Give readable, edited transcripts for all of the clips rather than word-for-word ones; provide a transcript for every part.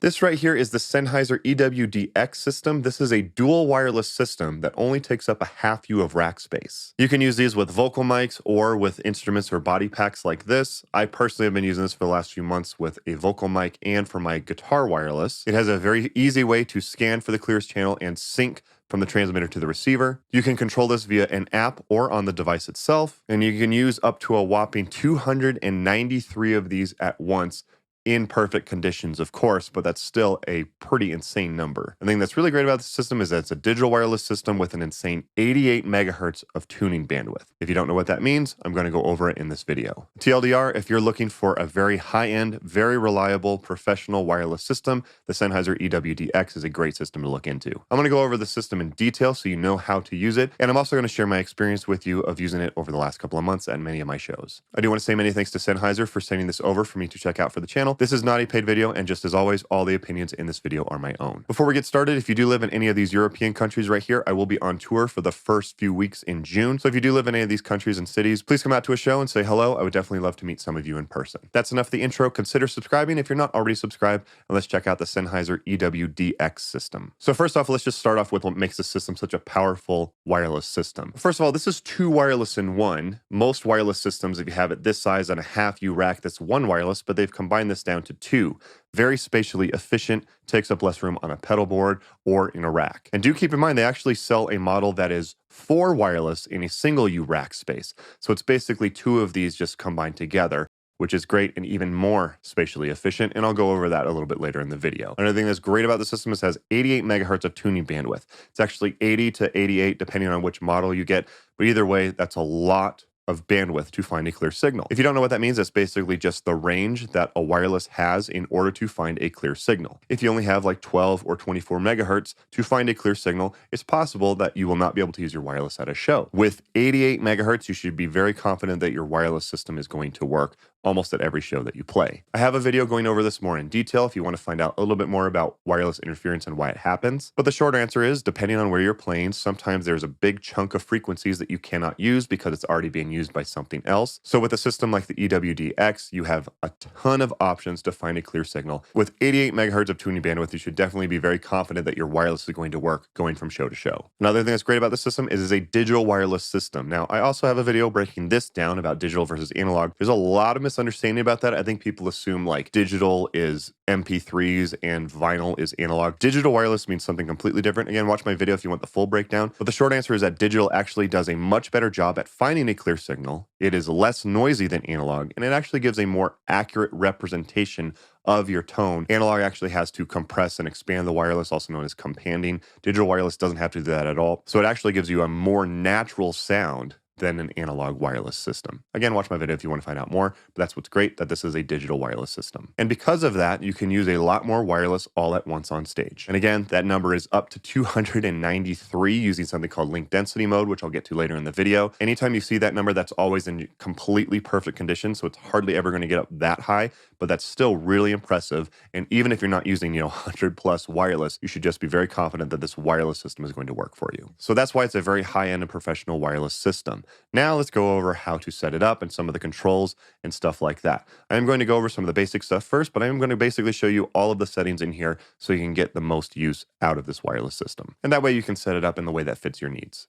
This right here is the Sennheiser EWD-X system. This is a dual wireless system that only takes up a half U of rack space. You can use these with vocal mics or with instruments or body packs like this. I personally have been using this for the last few months with a vocal mic and for my guitar wireless. It has a very easy way to scan for the clearest channel and sync from the transmitter to the receiver. You can control this via an app or on the device itself, and you can use up to a whopping 293 of these at once in perfect conditions, of course, but that's still a pretty insane number. The thing that's really great about this system is that it's a digital wireless system with an insane 88 megahertz of tuning bandwidth. If you don't know what that means, I'm going to go over it in this video. TLDR, if you're looking for a very high-end, very reliable, professional wireless system, the Sennheiser EWD-X is a great system to look into. I'm going to go over the system in detail so you know how to use it, and I'm also going to share my experience with you of using it over the last couple of months at many of my shows. I do want to say many thanks to Sennheiser for sending this over for me to check out for the channel. This is not a paid video, and just as always, all the opinions in this video are my own. Before we get started, if you do live in any of these European countries right here, I will be on tour for the first few weeks in June. So if you do live in any of these countries and cities, please come out to a show and say hello. I would definitely love to meet some of you in person. That's enough of the intro. Consider subscribing if you're not already subscribed, and let's check out the Sennheiser EWD-X system. So first off, let's just start off with what makes this system such a powerful wireless system. First of all, this is two wireless in one. Most wireless systems, if you have it this size on a half U rack, that's one wireless, but they've combined this down to two. Very spatially efficient, takes up less room on a pedal board or in a rack. And do keep in mind, they actually sell a model that is 4 wireless in a single U rack space. So it's basically two of these just combined together, which is great and even more spatially efficient, and I'll go over that a little bit later in the video. Another thing that's great about the system is it has 88 megahertz of tuning bandwidth. It's actually 80 to 88, depending on which model you get, but either way, that's a lot of bandwidth to find a clear signal. If you don't know what that means, that's basically just the range that a wireless has in order to find a clear signal. If you only have like 12 or 24 megahertz to find a clear signal, it's possible that you will not be able to use your wireless at a show. With 88 megahertz, you should be very confident that your wireless system is going to work almost at every show that you play. I have a video going over this more in detail if you want to find out a little bit more about wireless interference and why it happens. But the short answer is, depending on where you're playing, sometimes there's a big chunk of frequencies that you cannot use because it's already being used by something else. So with a system like the EWD-X, you have a ton of options to find a clear signal. With 88 megahertz of tuning bandwidth, you should definitely be very confident that your wireless is going to work going from show to show. Another thing that's great about the system is it's a digital wireless system. Now, I also have a video breaking this down about digital versus analog. There's a lot of misunderstanding about that. I think people assume like digital is MP3s and vinyl is analog. Digital wireless means something completely different. Again, watch my video if you want the full breakdown. But the short answer is that digital actually does a much better job at finding a clear signal. It is less noisy than analog, and it actually gives a more accurate representation of your tone. Analog actually has to compress and expand the wireless, also known as companding. Digital wireless doesn't have to do that at all. So it actually gives you a more natural sound than an analog wireless system. Again, watch my video if you want to find out more, but that's what's great, that this is a digital wireless system. And because of that, you can use a lot more wireless all at once on stage. And again, that number is up to 293 using something called link density mode, which I'll get to later in the video. Anytime you see that number, that's always in completely perfect condition, so it's hardly ever going to get up that high, but that's still really impressive. And even if you're not using, 100 plus wireless, you should just be very confident that this wireless system is going to work for you. So that's why it's a very high-end and professional wireless system. Now let's go over how to set it up and some of the controls and stuff like that. I'm going to go over some of the basic stuff first, but I'm going to basically show you all of the settings in here so you can get the most use out of this wireless system. And that way you can set it up in the way that fits your needs.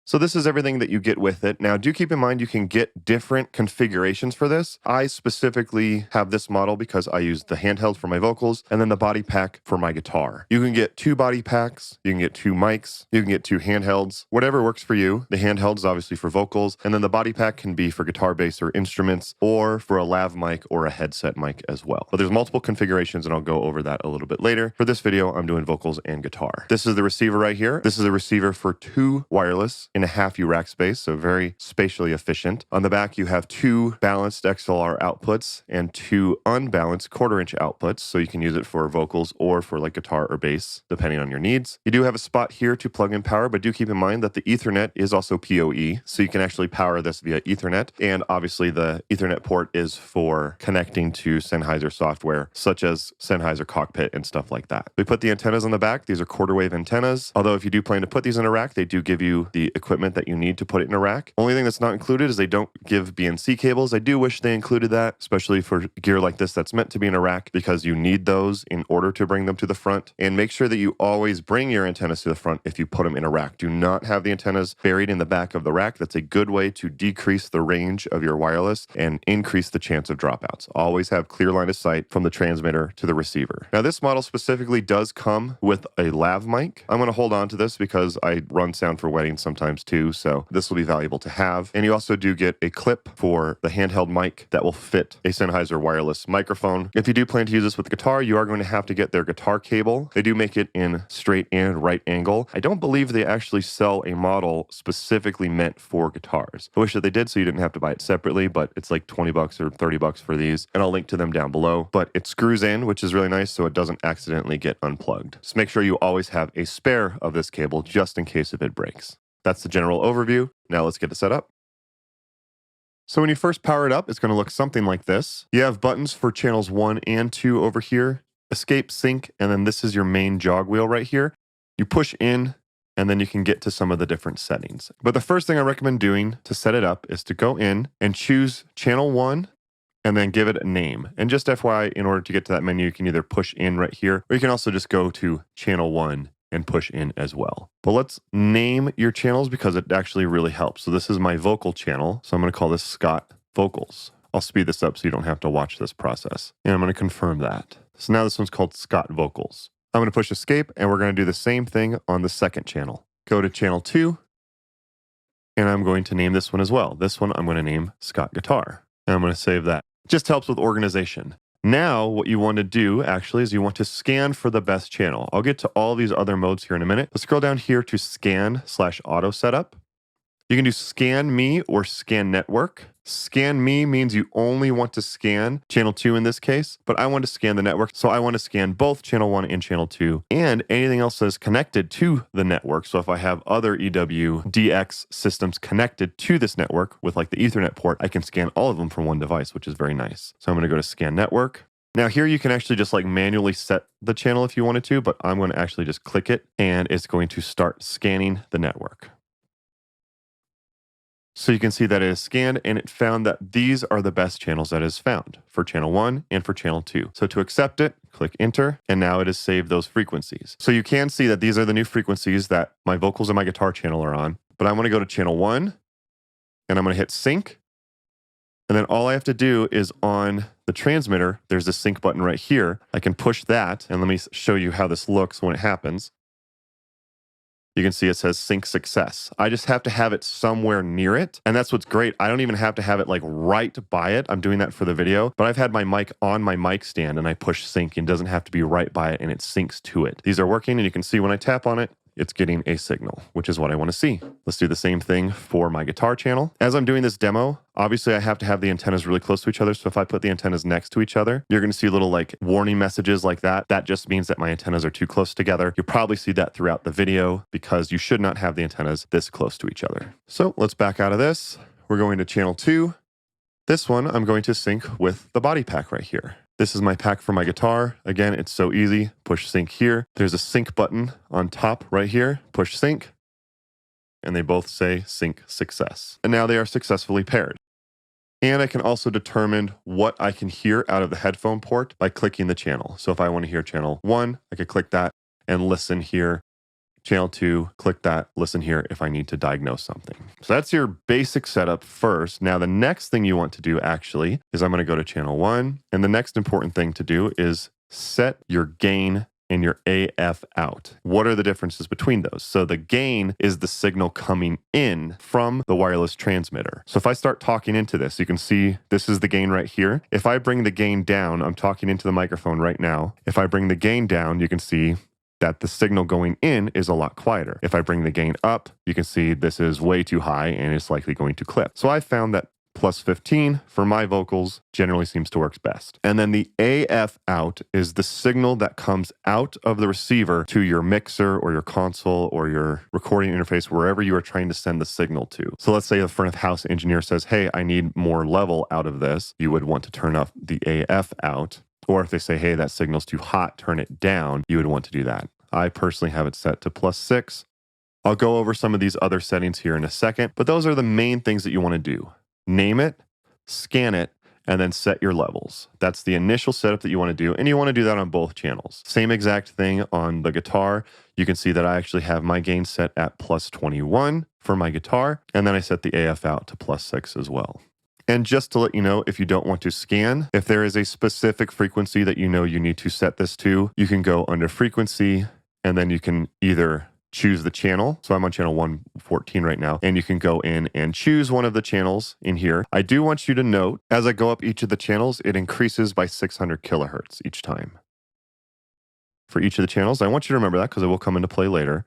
So this is everything that you get with it. Now, do keep in mind you can get different configurations for this. I specifically have this model because I use the handheld for my vocals and then the body pack for my guitar. You can get 2 body packs, you can get 2 mics, you can get 2 handhelds, whatever works for you. The handheld is obviously for vocals, and then the body pack can be for guitar, bass, or instruments, or for a lav mic or a headset mic as well. But there's multiple configurations, and I'll go over that a little bit later. For this video, I'm doing vocals and guitar. This is the receiver right here. This is a receiver for 2 wireless in a half U rack space, so very spatially efficient. On the back, you have 2 balanced XLR outputs and 2 unbalanced 1/4 inch outputs, so you can use it for vocals or for like guitar or bass, depending on your needs. You do have a spot here to plug in power, but do keep in mind that the Ethernet is also PoE, so you can actually power this via Ethernet, and obviously the Ethernet port is for connecting to Sennheiser software, such as Sennheiser Cockpit and stuff like that. We put the antennas on the back. These are 1/4 wave antennas, although if you do plan to put these in a rack, they do give you the equivalent equipment that you need to put it in a rack. Only thing that's not included is they don't give BNC cables. I do wish they included that, especially for gear like this that's meant to be in a rack, because you need those in order to bring them to the front. And make sure that you always bring your antennas to the front if you put them in a rack. Do not have the antennas buried in the back of the rack. That's a good way to decrease the range of your wireless and increase the chance of dropouts. Always have clear line of sight from the transmitter to the receiver. Now, this model specifically does come with a lav mic. I'm going to hold on to this because I run sound for weddings sometimes too, so this will be valuable to have. And you also do get a clip for the handheld mic that will fit a Sennheiser wireless microphone. If you do plan to use this with the guitar, you are going to have to get their guitar cable. They do make it in straight and right angle. I don't believe they actually sell a model specifically meant for guitars. I wish that they did, so you didn't have to buy it separately, but it's like 20 bucks or 30 bucks for these, and I'll link to them down below. But it screws in, which is really nice, so it doesn't accidentally get unplugged. Just make sure you always have a spare of this cable just in case if it breaks. That's the general overview. Now let's get it set up. So when you first power it up, it's going to look something like this. You have buttons for channels 1 and 2 over here, escape, sync, and then this is your main jog wheel right here. You push in, and then you can get to some of the different settings. But the first thing I recommend doing to set it up is to go in and choose channel 1 and then give it a name. And just FYI, in order to get to that menu, you can either push in right here, or you can also just go to channel 1 and push in as well. But let's name your channels because it actually really helps. So this is my vocal channel. So I'm going to call this Scott Vocals. I'll speed this up so you don't have to watch this process. And I'm going to confirm that. So now this one's called Scott Vocals. I'm going to push escape, and we're going to do the same thing on the second channel. Go to channel 2, and I'm going to name this one as well. This one I'm going to name Scott Guitar, and I'm going to save that. Just helps with organization. Now, what you want to do actually is you want to scan for the best channel. I'll get to all these other modes here in a minute. Let's scroll down here to scan/auto setup. You can do scan me or scan network. Scan me means you only want to scan channel 2 in this case, but I want to scan the network. So I want to scan both channel 1 and channel 2 and anything else that is connected to the network. So if I have other EW-DX systems connected to this network with like the Ethernet port, I can scan all of them from one device, which is very nice. So I'm going to go to scan network. Now here you can actually just like manually set the channel if you wanted to, but I'm going to actually just click it and it's going to start scanning the network. So you can see that it is scanned and it found that these are the best channels that it has found for channel 1 and for channel 2. So to accept it, click enter, and now it has saved those frequencies. So you can see that these are the new frequencies that my vocals and my guitar channel are on. But I want to go to channel 1 and I'm going to hit sync. And then all I have to do is on the transmitter, there's a sync button right here. I can push that, and let me show you how this looks when it happens. You can see it says sync success. I just have to have it somewhere near it. And that's what's great. I don't even have to have it like right by it. I'm doing that for the video, but I've had my mic on my mic stand and I push sync and it doesn't have to be right by it and it syncs to it. These are working and you can see when I tap on it, it's getting a signal, which is what I want to see. Let's do the same thing for my guitar channel. As I'm doing this demo, obviously I have to have the antennas really close to each other. So if I put the antennas next to each other, you're going to see little like warning messages like that. That just means that my antennas are too close together. You'll probably see that throughout the video because you should not have the antennas this close to each other. So let's back out of this. We're going to channel 2. This one, I'm going to sync with the body pack right here. This is my pack for my guitar. Again, it's so easy. Push sync here. There's a sync button on top right here. Push sync. And they both say sync success. And now they are successfully paired. And I can also determine what I can hear out of the headphone port by clicking the channel. So if I want to hear channel 1, I could click that and listen here. Channel 2, click that, listen here if I need to diagnose something. So that's your basic setup first. Now the next thing you want to do actually is I'm going to go to channel 1. And the next important thing to do is set your gain and your AF out. What are the differences between those? So the gain is the signal coming in from the wireless transmitter. So if I start talking into this, you can see this is the gain right here. If I bring the gain down, I'm talking into the microphone right now. If I bring the gain down, you can see that the signal going in is a lot quieter. If I bring the gain up, you can see this is way too high and it's likely going to clip. So I found that plus 15 for my vocals generally seems to work best. And then the AF out is the signal that comes out of the receiver to your mixer or your console or your recording interface, wherever you are trying to send the signal to. So let's say the front of house engineer says, hey, I need more level out of this. You would want to turn off the AF out. Or if they say, hey, that signal's too hot, turn it down, you would want to do that. I personally have it set to plus 6. I'll go over some of these other settings here in a second, but those are the main things that you want to do. Name it, scan it, and then set your levels. That's the initial setup that you want to do, and you want to do that on both channels. Same exact thing on the guitar. You can see that I actually have my gain set at plus 21 for my guitar, and then I set the AF out to plus 6 as well. And just to let you know, if you don't want to scan, if there is a specific frequency that you know you need to set this to, you can go under frequency, and then you can either choose the channel. So I'm on channel 114 right now, and you can go in and choose one of the channels in here. I do want you to note, as I go up each of the channels, it increases by 600 kilohertz each time. For each of the channels, I want you to remember that because it will come into play later.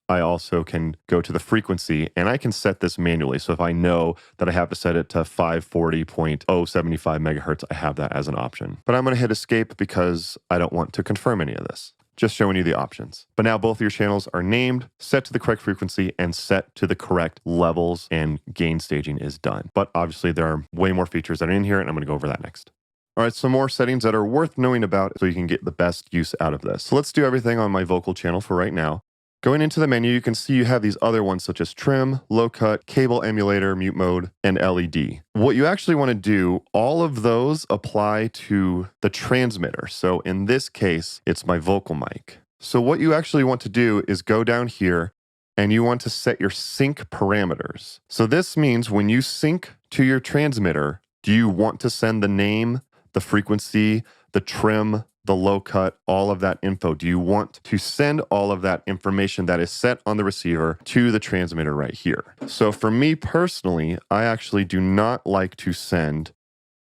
I also can go to the frequency, and I can set this manually. So if I know that I have to set it to 540.075 megahertz, I have that as an option. But I'm going to hit escape because I don't want to confirm any of this. Just showing you the options. But now both of your channels are named, set to the correct frequency, and set to the correct levels, and gain staging is done. But obviously there are way more features that are in here, and I'm going to go over that next. All right, some more settings that are worth knowing about so you can get the best use out of this. So let's do everything on my vocal channel for right now. Going into the menu, you can see you have these other ones such as trim, low cut, cable emulator, mute mode, and LED. What you actually want to do, all of those apply to the transmitter. So in this case, it's my vocal mic. So what you actually want to do is go down here and you want to set your sync parameters. So this means when you sync to your transmitter, do you want to send the name, the frequency, the trim, the low cut, all of that info? Do you want to send all of that information that is set on the receiver to the transmitter right here? So for me personally, I actually do not like to send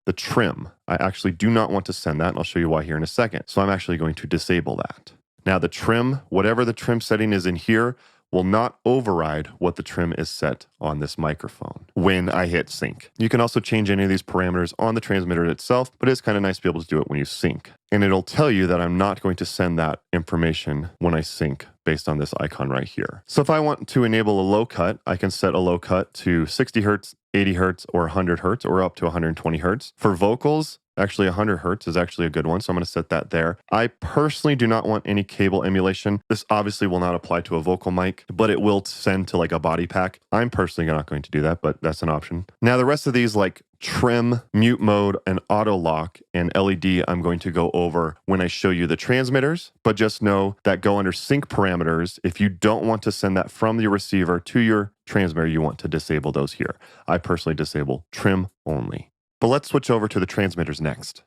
the trim. I actually do not want to send that, and I'll show you why here in a second. So I'm actually going to disable that. Now the trim, whatever the trim setting is in here, will not override what the trim is set on this microphone when I hit sync. You can also change any of these parameters on the transmitter itself, but it's kind of nice to be able to do it when you sync. And it'll tell you that I'm not going to send that information when I sync based on this icon right here. So if I want to enable a low cut, I can set a low cut to 60 hertz, 80 hertz, or 100 hertz, or up to 120 hertz. For vocals, actually 100 hertz is actually a good one, so I'm going to set that there. I personally do not want any cable emulation. This obviously will not apply to a vocal mic, but it will send to like a body pack. I'm personally not going to do that, but that's an option. Now the rest of these, like trim, mute mode, and auto lock, and LED, I'm going to go over when I show you the transmitters, but just know that go under sync parameters. If you don't want to send that from your receiver to your transmitter, you want to disable those here. I personally disable trim only. But let's switch over to the transmitters next.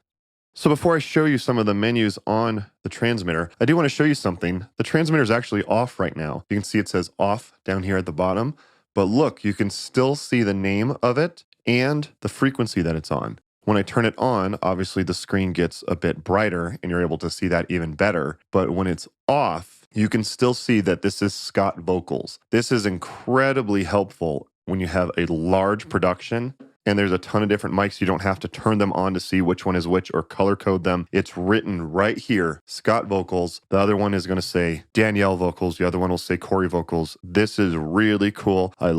So before I show you some of the menus on the transmitter, I do want to show you something. The transmitter is actually off right now. You can see it says off down here at the bottom, but look, you can still see the name of it and the frequency that it's on. When I turn it on, obviously the screen gets a bit brighter and you're able to see that even better. But when it's off, you can still see that this is Scott Vocals. This is incredibly helpful when you have a large production and there's a ton of different mics. You don't have to turn them on to see which one is which or color code them. It's written right here, Scott Vocals. The other one is going to say Danielle Vocals. The other one will say Corey Vocals. This is really cool. I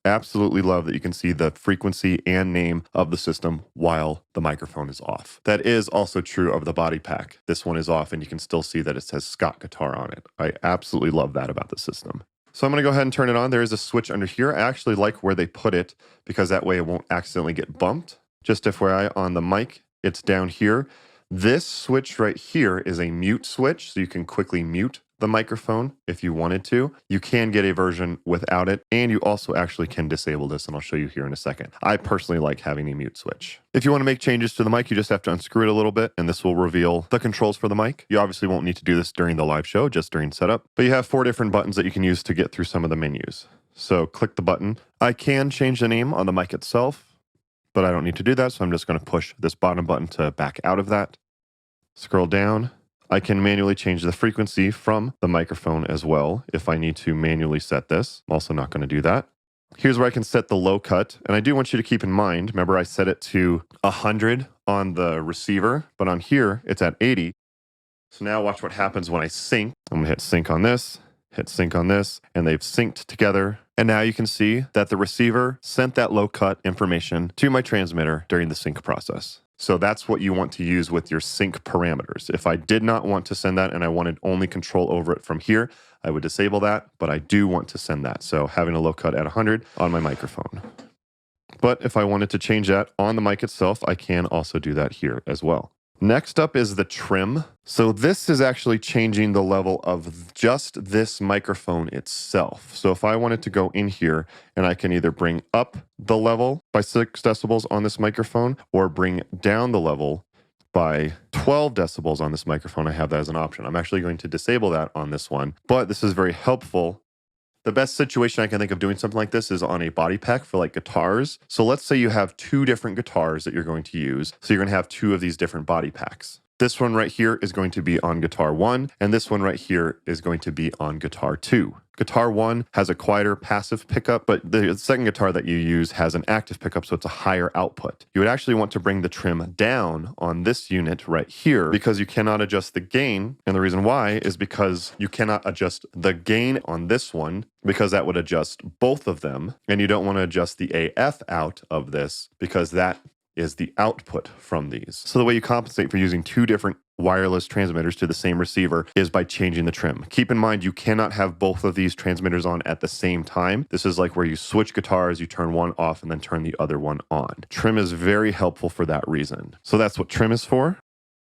absolutely love that you can see the frequency and name of the system while the microphone is off. That is also true of the body pack. This one is off and you can still see that it says Scott Guitar on it. I absolutely love that about the system. So I'm going to go ahead and turn it on. There is a switch under here. I actually like where they put it because that way it won't accidentally get bumped. Just FYI, on the mic, it's down here. This switch right here is a mute switch, so you can quickly mute the microphone if you wanted to. You can get a version without it, and you also actually can disable this, and I'll show you here in a second. I personally like having a mute switch. If you want to make changes to the mic, you just have to unscrew it a little bit, and this will reveal the controls for the mic. You obviously won't need to do this during the live show, just during setup, but you have 4 different buttons that you can use to get through some of the menus. So click the button. I can change the name on the mic itself, but I don't need to do that, so I'm just going to push this bottom button to back out of that. Scroll down. I can manually change the frequency from the microphone as well if I need to manually set this. I'm also not going to do that. Here's where I can set the low cut. And I do want you to keep in mind, remember I set it to 100 on the receiver, but on here it's at 80. So now watch what happens when I sync. I'm going to hit sync on this, hit sync on this, and they've synced together. And now you can see that the receiver sent that low cut information to my transmitter during the sync process. So that's what you want to use with your sync parameters. If I did not want to send that and I wanted only control over it from here, I would disable that, but I do want to send that. So having a low cut at 100 on my microphone. But if I wanted to change that on the mic itself, I can also do that here as well. Next up is the trim. So this is actually changing the level of just this microphone itself. So if I wanted to go in here and I can either bring up the level by 6 decibels on this microphone or bring down the level by 12 decibels on this microphone, I have that as an option. I'm actually going to disable that on this one, but this is very helpful. The best situation I can think of doing something like this is on a body pack for like guitars. So let's say you have 2 different guitars that you're going to use. So you're going to have 2 of these different body packs. This one right here is going to be on guitar 1, and this one right here is going to be on guitar 2. Guitar 1 has a quieter passive pickup, but the second guitar that you use has an active pickup, so it's a higher output. You would actually want to bring the trim down on this unit right here because you cannot adjust the gain, and the reason why is because you cannot adjust the gain on this one because that would adjust both of them, and you don't want to adjust the AF out of this because that is the output from these. So the way you compensate for using 2 different wireless transmitters to the same receiver is by changing the trim. Keep in mind, you cannot have both of these transmitters on at the same time. This is like where you switch guitars, you turn one off and then turn the other one on. Trim is very helpful for that reason. So that's what trim is for.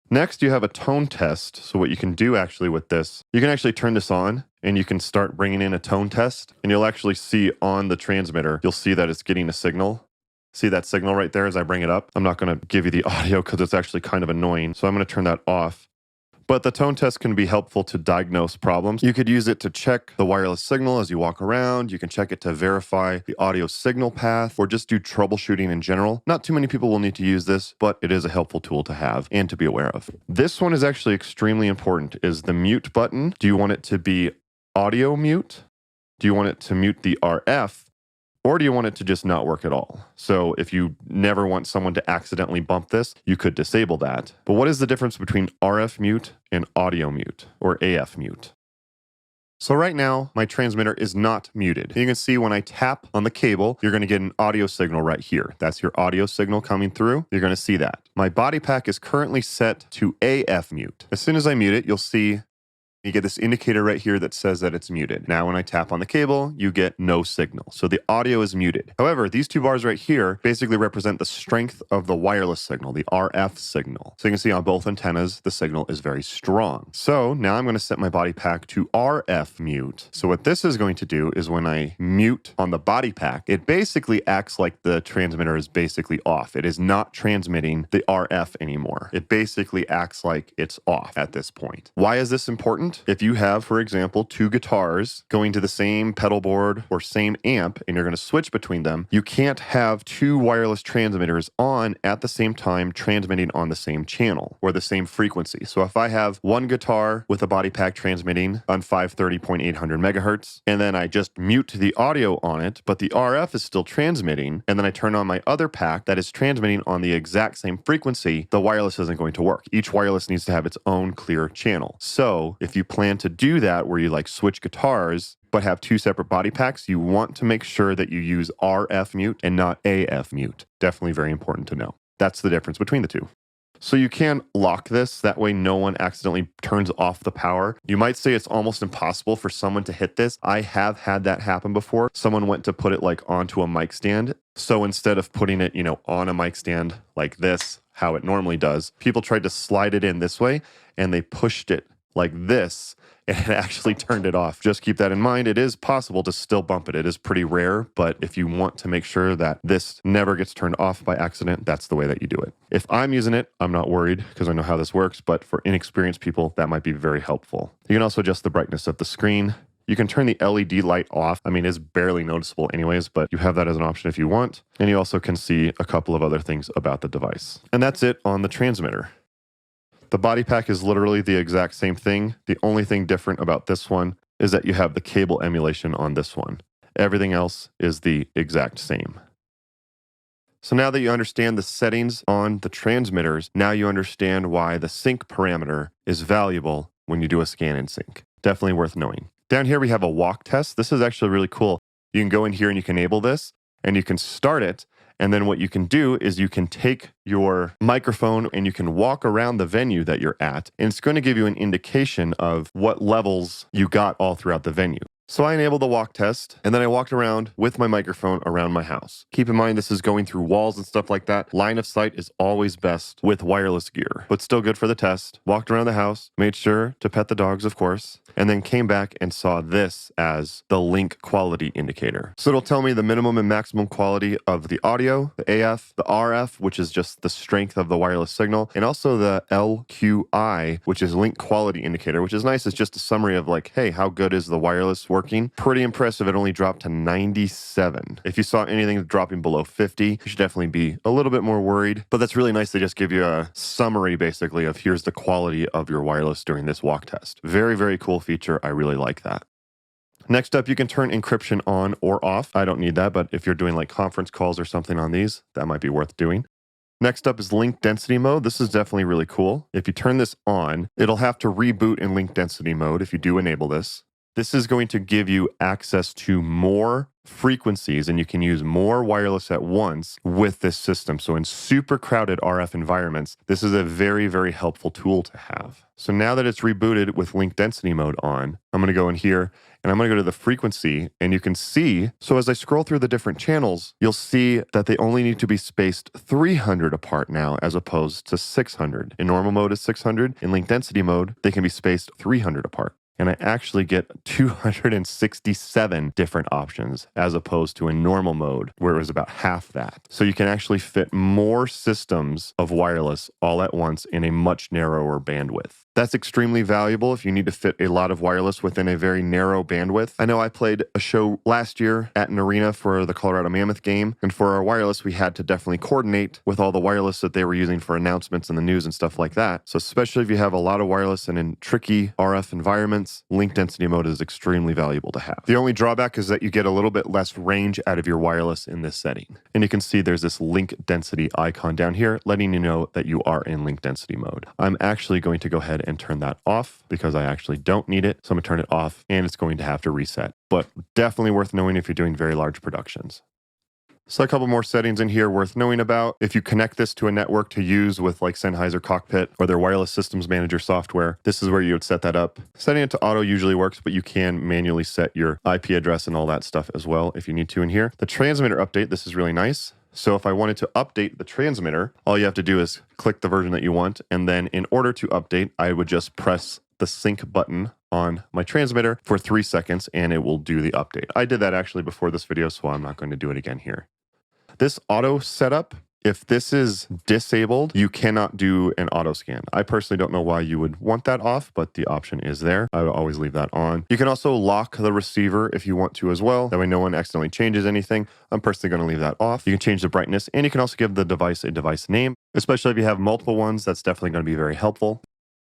Next, you have a tone test. So what you can do actually with this, you can actually turn this on and you can start bringing in a tone test, and you'll actually see on the transmitter, you'll see that it's getting a signal. See that signal right there as I bring it up? I'm not going to give you the audio because it's actually kind of annoying, so I'm going to turn that off. But the tone test can be helpful to diagnose problems. You could use it to check the wireless signal as you walk around. You can check it to verify the audio signal path or just do troubleshooting in general. Not too many people will need to use this, but it is a helpful tool to have and to be aware of. This one is actually extremely important, is the mute button. Do you want it to be audio mute? Do you want it to mute the RF? Or do you want it to just not work at all? So if you never want someone to accidentally bump this, you could disable that. But what is the difference between RF mute and audio mute or AF mute? So right now, my transmitter is not muted. You can see when I tap on the cable, you're going to get an audio signal right here. That's your audio signal coming through. You're going to see that. My body pack is currently set to AF mute. As soon as I mute it, you'll see you get this indicator right here that says that it's muted. Now, when I tap on the cable, you get no signal. So the audio is muted. However, these 2 bars right here basically represent the strength of the wireless signal, the RF signal. So you can see on both antennas, the signal is very strong. So now I'm going to set my body pack to RF mute. So what this is going to do is when I mute on the body pack, it basically acts like the transmitter is basically off. It is not transmitting the RF anymore. It basically acts like it's off at this point. Why is this important? If you have, for example, 2 guitars going to the same pedal board or same amp and you're going to switch between them, you can't have 2 wireless transmitters on at the same time transmitting on the same channel or the same frequency. So if I have one guitar with a body pack transmitting on 530.800 megahertz, and then I just mute the audio on it, but the RF is still transmitting, and then I turn on my other pack that is transmitting on the exact same frequency, the wireless isn't going to work. Each wireless needs to have its own clear channel. So if you plan to do that where you like switch guitars but have 2 separate body packs, you want to make sure that you use RF mute and not AF mute. Definitely very important to know. That's the difference between the 2. So you can lock this, that way no one accidentally turns off the power. You might say it's almost impossible for someone to hit this. I have had that happen before. Someone went to put it like onto a mic stand. So instead of putting it, on a mic stand like this, how it normally does, people tried to slide it in this way and they pushed it like this, and it actually turned it off. Just keep that in mind. It is possible to still bump it. It is pretty rare, but if you want to make sure that this never gets turned off by accident, that's the way that you do it. If I'm using it, I'm not worried because I know how this works, but for inexperienced people, that might be very helpful. You can also adjust the brightness of the screen. You can turn the LED light off. I mean, it's barely noticeable anyways, but you have that as an option if you want. And you also can see a couple of other things about the device. And that's it on the transmitter. The body pack is literally the exact same thing. The only thing different about this one is that you have the cable emulation on this one. Everything else is the exact same. So now that you understand the settings on the transmitters, now you understand why the sync parameter is valuable when you do a scan and sync. Definitely worth knowing. Down here we have a walk test. This is actually really cool. You can go in here and you can enable this and you can start it. And then what you can do is you can take your microphone and you can walk around the venue that you're at, and it's going to give you an indication of what levels you got all throughout the venue. So I enabled the walk test, and then I walked around with my microphone around my house. Keep in mind, this is going through walls and stuff like that. Line of sight is always best with wireless gear, but still good for the test. Walked around the house, made sure to pet the dogs, of course, and then came back and saw this as the link quality indicator. So it'll tell me the minimum and maximum quality of the audio, the AF, the RF, which is just the strength of the wireless signal, and also the LQI, which is link quality indicator, which is nice. It's just a summary of like, hey, how good is the wireless working? Pretty impressive. It only dropped to 97. If you saw anything dropping below 50, you should definitely be a little bit more worried. But that's really nice. They just give you a summary basically of here's the quality of your wireless during this walk test. Very, very cool feature. I really like that. Next up, you can turn encryption on or off. I don't need that, but if you're doing like conference calls or something on these, that might be worth doing. Next up is link density mode. This is definitely really cool. If you turn this on, it'll have to reboot in link density mode if you do enable this. This is going to give you access to more frequencies, and you can use more wireless at once with this system. So in super crowded RF environments, this is a very, very helpful tool to have. So now that it's rebooted with link density mode on, I'm going to go in here and I'm going to go to the frequency, and you can see, so as I scroll through the different channels, you'll see that they only need to be spaced 300 apart now as opposed to 600. In normal mode is 600. In link density mode, they can be spaced 300 apart. And I actually get 267 different options as opposed to a normal mode where it was about half that. So you can actually fit more systems of wireless all at once in a much narrower bandwidth. That's extremely valuable if you need to fit a lot of wireless within a very narrow bandwidth. I know I played a show last year at an arena for the Colorado Mammoth game, and for our wireless, we had to definitely coordinate with all the wireless that they were using for announcements in the news and stuff like that. So especially if you have a lot of wireless and in tricky RF environments, link density mode is extremely valuable to have. The only drawback is that you get a little bit less range out of your wireless in this setting. And you can see there's this link density icon down here letting you know that you are in link density mode. I'm actually going to go ahead and turn that off because I actually don't need it. So I'm going to turn it off, and it's going to have to reset. But definitely worth knowing if you're doing very large productions. So a couple more settings in here worth knowing about. If you connect this to a network to use with like Sennheiser Cockpit or their wireless systems manager software, this is where you would set that up. Setting it to auto usually works, but you can manually set your IP address and all that stuff as well if you need to in here. The transmitter update, this is really nice. So if I wanted to update the transmitter, all you have to do is click the version that you want. And then in order to update, I would just press the sync button on my transmitter for 3 seconds and it will do the update. I did that actually before this video, so I'm not going to do it again here. This auto setup, if this is disabled, you cannot do an auto scan. I personally don't know why you would want that off, but the option is there. I would always leave that on. You can also lock the receiver if you want to as well. That way no one accidentally changes anything. I'm personally going to leave that off. You can change the brightness, and you can also give the device a device name, especially if you have multiple ones. That's definitely going to be very helpful.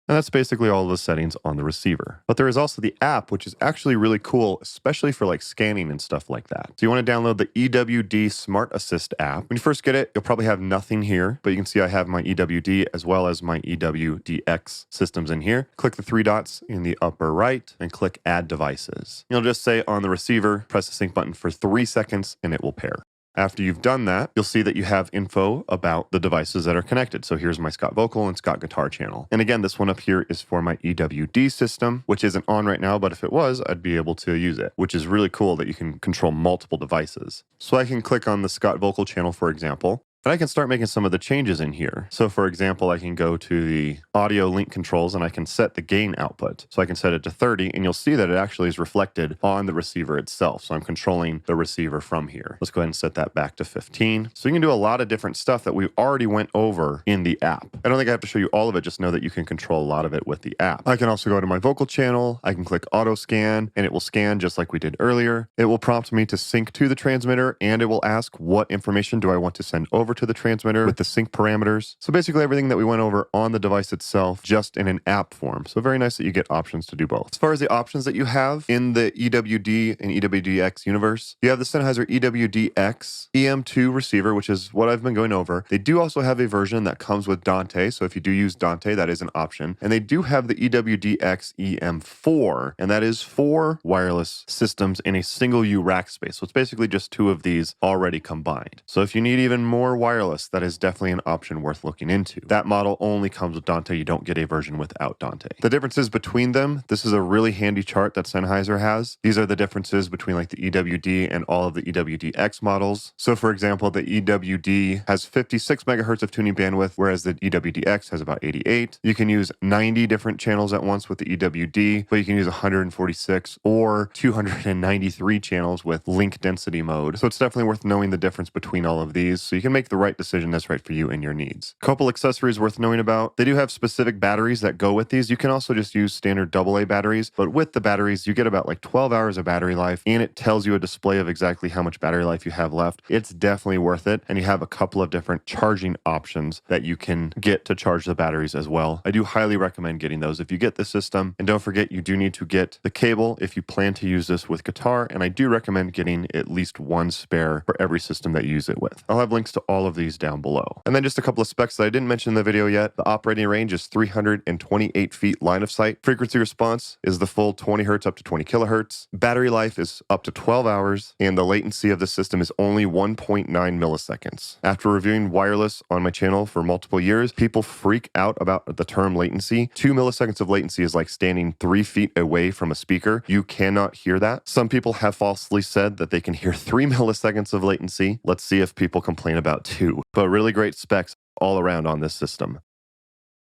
And that's basically all of the settings on the receiver. But there is also the app, which is actually really cool, especially for like scanning and stuff like that. So you want to download the EWD Smart Assist app. When you first get it, you'll probably have nothing here, but you can see I have my EWD as well as my EWDX systems in here. Click the 3 dots in the upper right and click Add Devices. You'll just say on the receiver, press the sync button for 3 seconds and it will pair. After you've done that, you'll see that you have info about the devices that are connected. So here's my Scott Vocal and Scott Guitar channel. And again, this one up here is for my EWD system, which isn't on right now, but if it was, I'd be able to use it, which is really cool that you can control multiple devices. So I can click on the Scott Vocal channel, for example, and I can start making some of the changes in here. So for example, I can go to the audio link controls and I can set the gain output. So I can set it to 30 and you'll see that it actually is reflected on the receiver itself. So I'm controlling the receiver from here. Let's go ahead and set that back to 15. So you can do a lot of different stuff that we already went over in the app. I don't think I have to show you all of it, just know that you can control a lot of it with the app. I can also go to my vocal channel. I can click auto scan and it will scan just like we did earlier. It will prompt me to sync to the transmitter and it will ask what information do I want to send over over to the transmitter with the sync parameters. So basically everything that we went over on the device itself, just in an app form. So very nice that you get options to do both. As far as the options that you have in the EWD and EWDX universe, you have the Sennheiser EWDX EM2 receiver, which is what I've been going over. They do also have a version that comes with Dante. So if you do use Dante, that is an option. And they do have the EWDX EM4, and that is 4 wireless systems in a single U rack space. So it's basically just 2 of these already combined. So if you need even more wireless, that is definitely an option worth looking into. That model only comes with Dante. You don't get a version without Dante. The differences between them, this is a really handy chart that Sennheiser has. These are the differences between like the EWD and all of the EWDX models. So for example, the EWD has 56 megahertz of tuning bandwidth, whereas the EWDX has about 88. You can use 90 different channels at once with the EWD, but you can use 146 or 293 channels with link density mode. So it's definitely worth knowing the difference between all of these so you can make the right decision that's right for you and your needs. A couple accessories worth knowing about. They do have specific batteries that go with these. You can also just use standard AA batteries, but with the batteries, you get about like 12 hours of battery life, and it tells you a display of exactly how much battery life you have left. It's definitely worth it, and you have a couple of different charging options that you can get to charge the batteries as well. I do highly recommend getting those if you get the system, and don't forget you do need to get the cable if you plan to use this with guitar, and I do recommend getting at least one spare for every system that you use it with. I'll have links to all of these down below. And then just a couple of specs that I didn't mention in the video yet. The operating range is 328 feet line of sight. Frequency response is the full 20 hertz up to 20 kilohertz. Battery life is up to 12 hours, and the latency of the system is only 1.9 milliseconds. After reviewing wireless on my channel for multiple years, people freak out about the term latency. 2 milliseconds of latency is like standing 3 feet away from a speaker. You cannot hear that. Some people have falsely said that they can hear 3 milliseconds of latency. Let's see if people complain about 2. But really great specs all around on this system.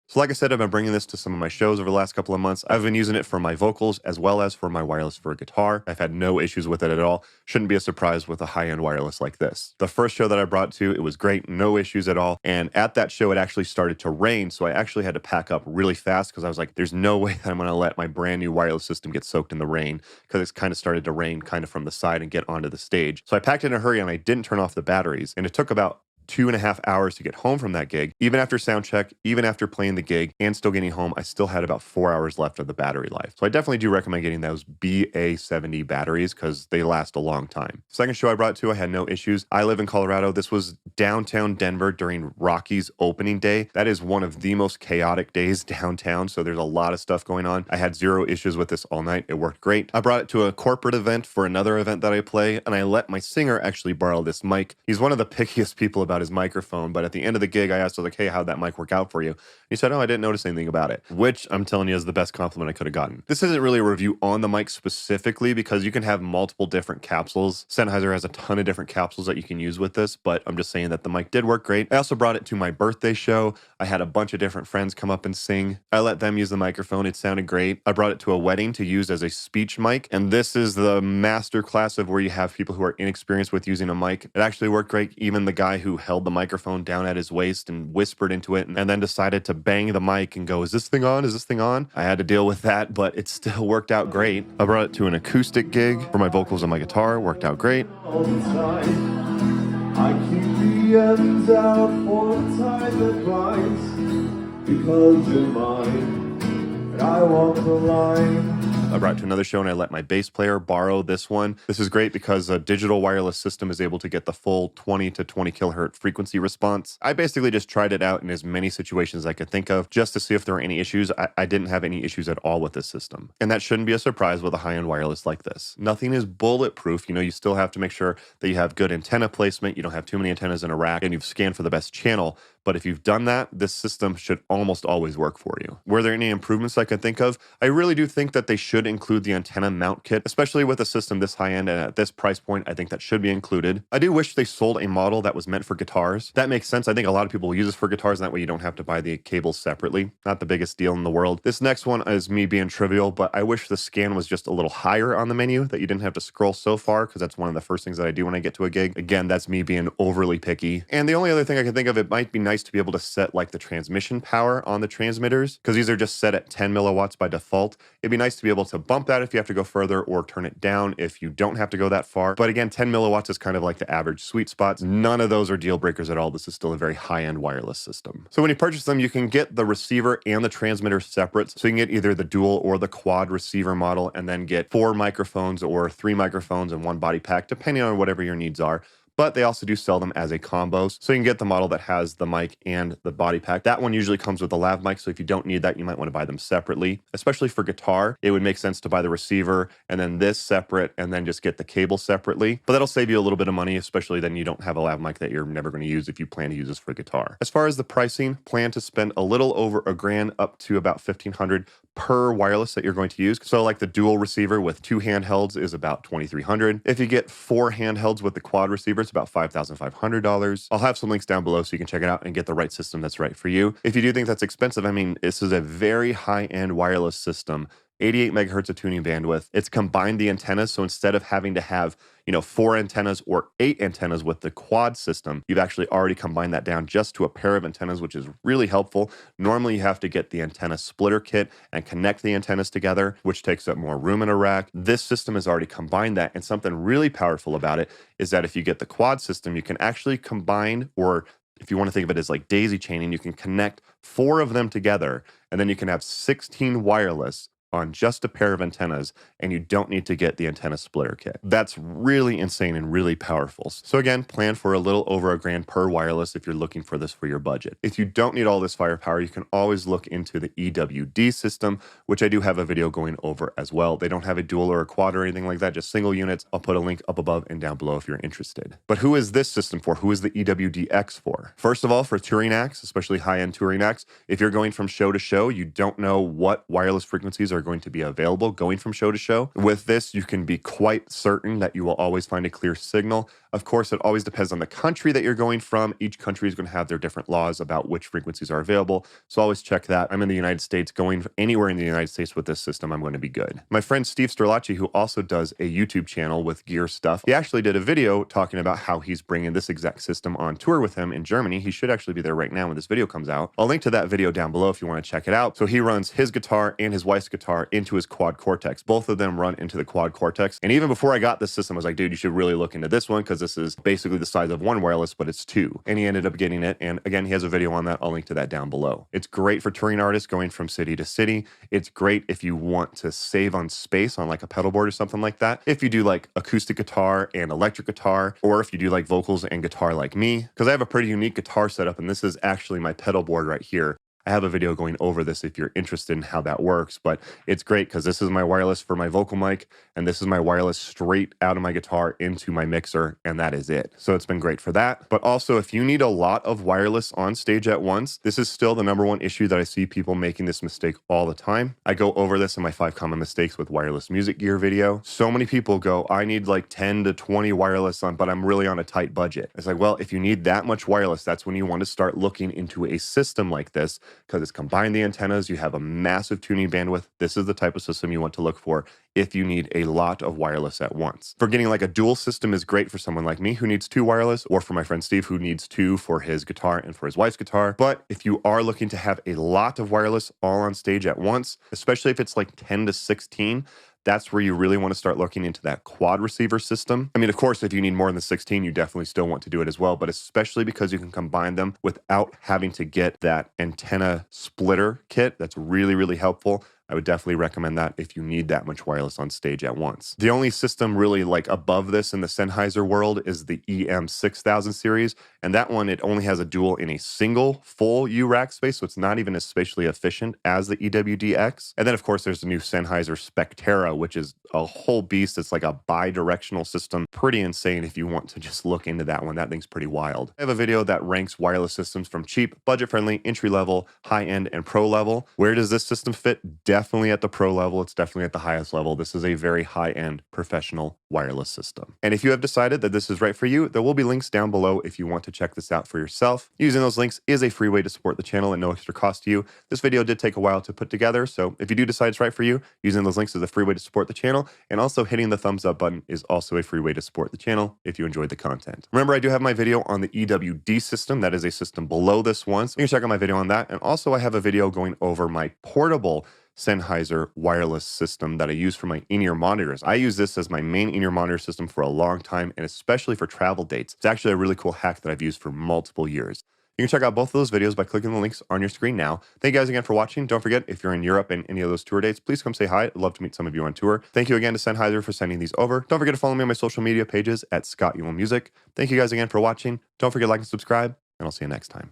So like I said, I've been bringing this to some of my shows over the last couple of months. I've been using it for my vocals as well as for my wireless for guitar. I've had no issues with it at all. Shouldn't be a surprise with a high-end wireless like this. The first show that I brought to, it was great, no issues at all. And at that show, it actually started to rain. So I actually had to pack up really fast because I was like, there's no way that I'm going to let my brand new wireless system get soaked in the rain, because it's kind of started to rain kind of from the side and get onto the stage. So I packed in a hurry and I didn't turn off the batteries. And it took about 2.5 hours to get home from that gig. Even after sound check, even after playing the gig and still getting home, I still had about 4 hours left of the battery life. So I definitely do recommend getting those BA70 batteries because they last a long time. Second show I brought to, I had no issues. I live in Colorado. This was downtown Denver during Rocky's opening day. That is one of the most chaotic days downtown. So there's a lot of stuff going on. I had 0 issues with this all night. It worked great. I brought it to a corporate event for another event that I play, and I let my singer actually borrow this mic. He's one of the pickiest people about his microphone, but at the end of the gig, I asked, I was like, hey, how'd that mic work out for you? He said, oh, I didn't notice anything about it, which I'm telling you is the best compliment I could have gotten. This isn't really a review on the mic specifically because you can have multiple different capsules. Sennheiser has a ton of different capsules that you can use with this, but I'm just saying that the mic did work great. I also brought it to my birthday show. I had a bunch of different friends come up and sing. I let them use the microphone. It sounded great. I brought it to a wedding to use as a speech mic, and this is the master class of where you have people who are inexperienced with using a mic. It actually worked great. Even the guy who held the microphone down at his waist and whispered into it and then decided to bang the mic and go, is this thing on? Is this thing on? I had to deal with that, but it still worked out great. I brought it to an acoustic gig for my vocals and my guitar. Worked out great. All the time, I keep the ends out for the time that flies, because you're mine, and I walk the line. I brought it to another show and I let my bass player borrow this one. This is great because a digital wireless system is able to get the full 20 to 20 kilohertz frequency response. I basically just tried it out in as many situations as I could think of just to see if there were any issues. I didn't have any issues at all with this system. And that shouldn't be a surprise with a high-end wireless like this. Nothing is bulletproof. You know, you still have to make sure that you have good antenna placement, you don't have too many antennas in a rack, and you've scanned for the best channel. But if you've done that, this system should almost always work for you. Were there any improvements I could think of? I really do think that they should include the antenna mount kit, especially with a system this high-end and at this price point. I think that should be included. I do wish they sold a model that was meant for guitars. That makes sense. I think a lot of people will use this for guitars, and that way you don't have to buy the cables separately. Not the biggest deal in the world. This next one is me being trivial, but I wish the scan was just a little higher on the menu, that you didn't have to scroll so far, because that's one of the first things that I do when I get to a gig. Again, that's me being overly picky. And the only other thing I can think of, it might be nice to be able to set like the transmission power on the transmitters, because these are just set at 10 milliwatts by default. It'd be nice to be able to bump that if you have to go further, or turn it down if you don't have to go that far. But again, 10 milliwatts is kind of like the average sweet spot. None of those are deal breakers at all. This is still a very high-end wireless system. So when you purchase them, you can get the receiver and the transmitter separate. So you can get either the dual or the quad receiver model, and then get 4 microphones or 3 microphones and 1 body pack, depending on whatever your needs are. But they also do sell them as a combo. So you can get the model that has the mic and the body pack. That one usually comes with a lav mic. So if you don't need that, you might want to buy them separately. Especially for guitar, it would make sense to buy the receiver and then this separate, and then just get the cable separately. But that'll save you a little bit of money, especially then you don't have a lav mic that you're never going to use if you plan to use this for guitar. As far as the pricing, plan to spend a little over $1,000 up to about $1,500 per wireless that you're going to use. So like the dual receiver with 2 handhelds is about $2,300. If you get 4 handhelds with the quad receiver, it's about $5,500. I'll have some links down below so you can check it out and get the right system that's right for you. If you do think that's expensive, I mean, this is a very high-end wireless system. 88 megahertz of tuning bandwidth. It's combined the antennas, so instead of having to have 4 antennas or 8 antennas with the quad system, you've actually already combined that down just to a pair of antennas, which is really helpful. Normally you have to get the antenna splitter kit and connect the antennas together, which takes up more room in a rack. This system has already combined that, and something really powerful about it is that if you get the quad system, you can actually combine, or if you want to think of it as like daisy chaining, you can connect 4 of them together, and then you can have 16 wireless on just a pair of antennas, and you don't need to get the antenna splitter kit. That's really insane and really powerful. So again, plan for a little over $1,000 per wireless if you're looking for this for your budget. If you don't need all this firepower, you can always look into the EWD system, which I do have a video going over as well. They don't have a dual or a quad or anything like that, just single units. I'll put a link up above and down below if you're interested. But who is this system for? Who is the EWD-X for? First of all, for touring acts, especially high-end touring acts, if you're going from show to show, you don't know what wireless frequencies are going to be available going from show to show. With this, you can be quite certain that you will always find a clear signal. Of course, it always depends on the country that you're going from. Each country is going to have their different laws about which frequencies are available. So always check that. I'm in the United States. Going anywhere in the United States with this system, I'm going to be good. My friend Steve Sterlacci, who also does a YouTube channel with gear stuff, he actually did a video talking about how he's bringing this exact system on tour with him in Germany. He should actually be there right now when this video comes out. I'll link to that video down below if you want to check it out. So he runs his guitar and his wife's guitar into his quad cortex. Both of them run into the quad cortex. And even before I got this system, I was like, dude, you should really look into this one, because this is basically the size of one wireless, but it's 2. And he ended up getting it. And again, he has a video on that. I'll link to that down below. It's great for touring artists going from city to city. It's great if you want to save on space on like a pedal board or something like that. If you do like acoustic guitar and electric guitar, or if you do like vocals and guitar like me, because I have a pretty unique guitar setup, and this is actually my pedal board right here. I have a video going over this if you're interested in how that works, but it's great because this is my wireless for my vocal mic, and this is my wireless straight out of my guitar into my mixer, and that is it. So it's been great for that. But also, if you need a lot of wireless on stage at once, this is still the #1 issue that I see people making this mistake all the time. I go over this in my 5 common mistakes with wireless music gear video. So many people go, I need like 10 to 20 wireless on, but I'm really on a tight budget. It's like, well, if you need that much wireless, that's when you want to start looking into a system like this, because it's combined the antennas, you have a massive tuning bandwidth. This is the type of system you want to look for if you need a lot of wireless at once. For getting like a dual system is great for someone like me who needs 2 wireless, or for my friend Steve who needs 2 for his guitar and for his wife's guitar. But if you are looking to have a lot of wireless all on stage at once, especially if it's like 10 to 16, that's where you really want to start looking into that quad receiver system. I mean, of course, if you need more than 16, you definitely still want to do it as well, but especially because you can combine them without having to get that antenna splitter kit. That's really, really helpful. I would definitely recommend that if you need that much wireless on stage at once. The only system really like above this in the Sennheiser world is the EM6000 series. And that one, it only has a dual in a single full U rack space. So it's not even as spatially efficient as the EWD-X. And then of course, there's the new Sennheiser Spectera, which is a whole beast. It's like a bi-directional system. Pretty insane if you want to just look into that one. That thing's pretty wild. I have a video that ranks wireless systems from cheap, budget-friendly, entry-level, high-end, and pro level. Where does this system fit? Definitely at the pro level. It's definitely at the highest level. This is a very high-end professional wireless system. And if you have decided that this is right for you, there will be links down below if you want to check this out for yourself. Using those links is a free way to support the channel at no extra cost to you. This video did take a while to put together, so if you do decide it's right for you, using those links is a free way to support the channel, and also hitting the thumbs up button is also a free way to support the channel if you enjoyed the content. Remember, I do have my video on the EWD system. That is a system below this one, so you can check out my video on that. And also I have a video going over my portable Sennheiser wireless system that I use for my in-ear monitors. I use this as my main in-ear monitor system for a long time, and especially for travel dates. It's actually a really cool hack that I've used for multiple years. You can check out both of those videos by clicking the links on your screen now. Thank you guys again for watching. Don't forget, if you're in Europe and any of those tour dates, please come say hi. I'd love to meet some of you on tour. Thank you again to Sennheiser for sending these over. Don't forget to follow me on my social media pages at Scott Ewell Music. Thank you guys again for watching. Don't forget to like and subscribe, and I'll see you next time.